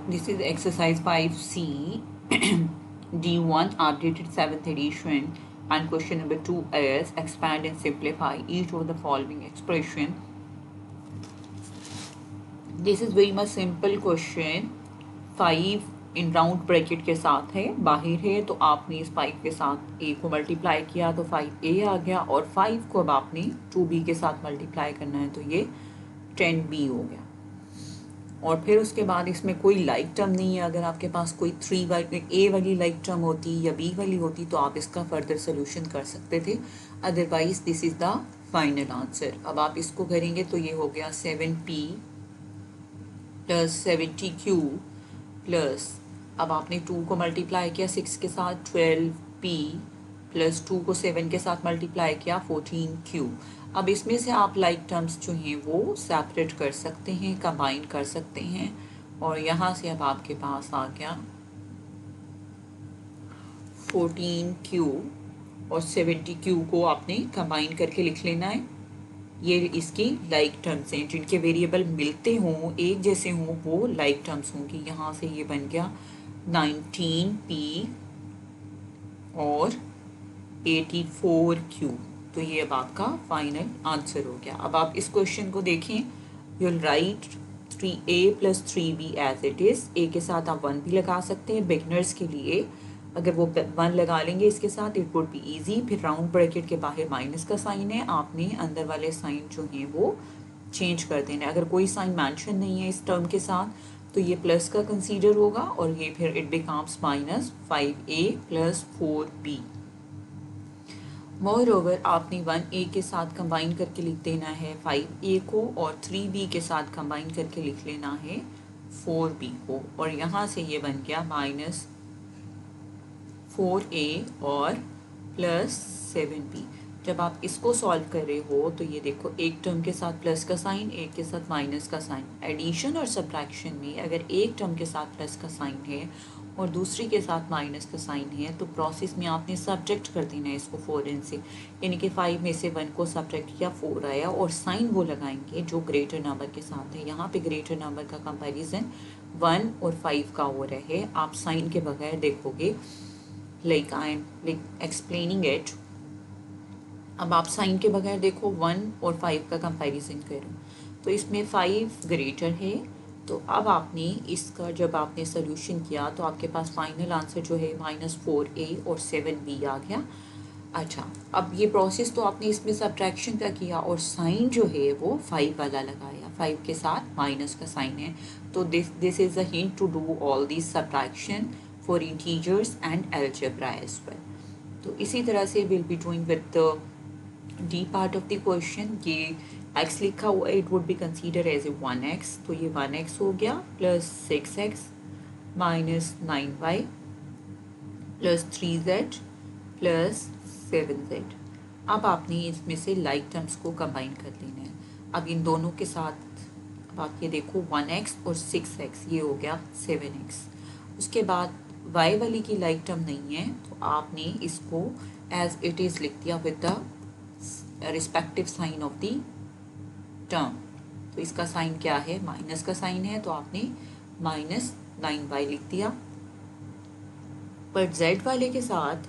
This is exercise 5C, D1, updated 7th edition, and question number 2 is expand and simplify each of the following expression. This is very much simple question. 5 in round bracket के साथ है, बाहर है, तो आपने इस 5 के साथ a को मल्टीप्लाई किया तो 5a आ गया, और 5 को अब आपने 2b के साथ मल्टीप्लाई करना है तो ये 10b हो गया। और फिर उसके बाद इसमें कोई लाइक टर्म नहीं है। अगर आपके पास कोई ए वाली लाइक टर्म होती या बी वाली होती तो आप इसका फर्दर सोल्यूशन कर सकते थे, otherwise this is the final answer. अब आप इसको करेंगे तो ये हो गया 7p प्लस 70q प्लस, अब आपने 2 को मल्टीप्लाई किया 6 के साथ 12p प्लस 2 को 7 के साथ मल्टीप्लाई किया 14q। अब इसमें से आप लाइक टर्म्स जो हैं वो सेपरेट कर सकते हैं, कंबाइन कर सकते हैं, और यहाँ से अब आपके पास आ गया 14q और 70q को आपने कंबाइन करके लिख लेना है। ये इसकी लाइक टर्म्स हैं, जिनके वेरिएबल मिलते हों, एक जैसे हों, वो लाइक टर्म्स होंगी। यहाँ से ये बन गया 19p और 84q। तो ये अब आपका फाइनल आंसर हो गया। अब आप इस क्वेश्चन को देखें, you will write 3a plus 3b as it is. A के साथ आप 1 भी लगा सकते हैं बिगनर्स के लिए, अगर वो 1 लगा लेंगे इसके साथ इट वुड बी ईजी। फिर राउंड ब्रैकेट के बाहर माइनस का साइन है, आपने अंदर वाले साइन जो हैं वो चेंज कर देना है। अगर कोई साइन मेंशन नहीं है इस टर्म के साथ तो ये प्लस का कंसीडर होगा, और ये फिर it becomes minus 5a plus 4b। More over आपने 1a के साथ कंबाइन करके लिख देना है 5a को, और 3b के साथ कंबाइन करके लिख लेना है 4b को, और यहाँ से ये बन गया माइनस 4a और प्लस 7b। जब आप इसको सॉल्व कर रहे हो तो ये देखो, एक टर्म के साथ प्लस का साइन, एक के साथ माइनस का साइन। एडिशन और सब्ट्रैक्शन में अगर एक टर्म के साथ प्लस का साइन है और दूसरी के साथ माइनस का साइन है तो प्रोसेस में आपने सब्ट्रैक्ट कर देना है इसको 4n से, यानी कि 5 में से 1 को सब्ट्रैक्ट किया 4 आया, और साइन वो लगाएंगे जो ग्रेटर नंबर के साथ है। यहाँ पे ग्रेटर नंबर का कंपैरिजन 1 और 5 का हो रहा है। आप साइन के बगैर देखोगे, like I am like explaining it। अब आप साइन के बगैर देखो 1 और 5 का कंपैरिजन करो तो इसमें 5 ग्रेटर है। तो अब आपने इसका जब आपने सोल्यूशन किया तो आपके पास फाइनल आंसर जो है -4a और 7b आ गया। अच्छा, अब ये प्रोसेस तो आपने इसमें सब्ट्रैक्शन का किया, और साइन जो है वो 5 वाला लगाया, 5 के साथ माइनस का साइन है। तो this is a hint to do all this subtraction for integers and algebra as well। तो इसी तरह से we'll be doing with the D part of the question। ये x लिखा हुआ it would be considered as a 1x, तो ये 1x हो गया plus 6x minus 9y plus 3z plus 7z। अब आपने इसमें से लाइक टर्म्स को कंबाइन कर लेना है। अब इन दोनों के साथ अब आप ये देखो 1x और 6x, ये हो गया 7x। उसके बाद y वाली की लाइक टर्म नहीं है तो आपने इसको एज इट इज़ लिख दिया with the respective sign of the term. तो इसका साइन क्या है, माइनस का साइन है, तो आपने माइनस 9y लिख दिया। पर z वाले के साथ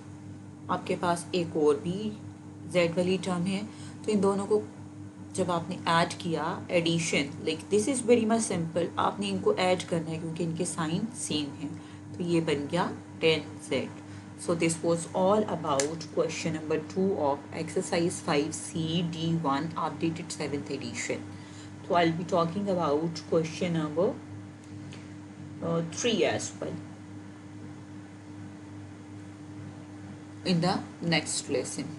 आपके पास एक और भी z वाली टर्म है, तो इन दोनों को जब आपने ऐड किया, addition, like this is very much simple, आपने इनको ऐड करना है क्योंकि इनके साइन सेम हैं। तो ये बन गया 10z। So this was all about question number 2 of exercise 5C D1 updated 7th edition। So I'll be talking about question number 3 as well in the next lesson।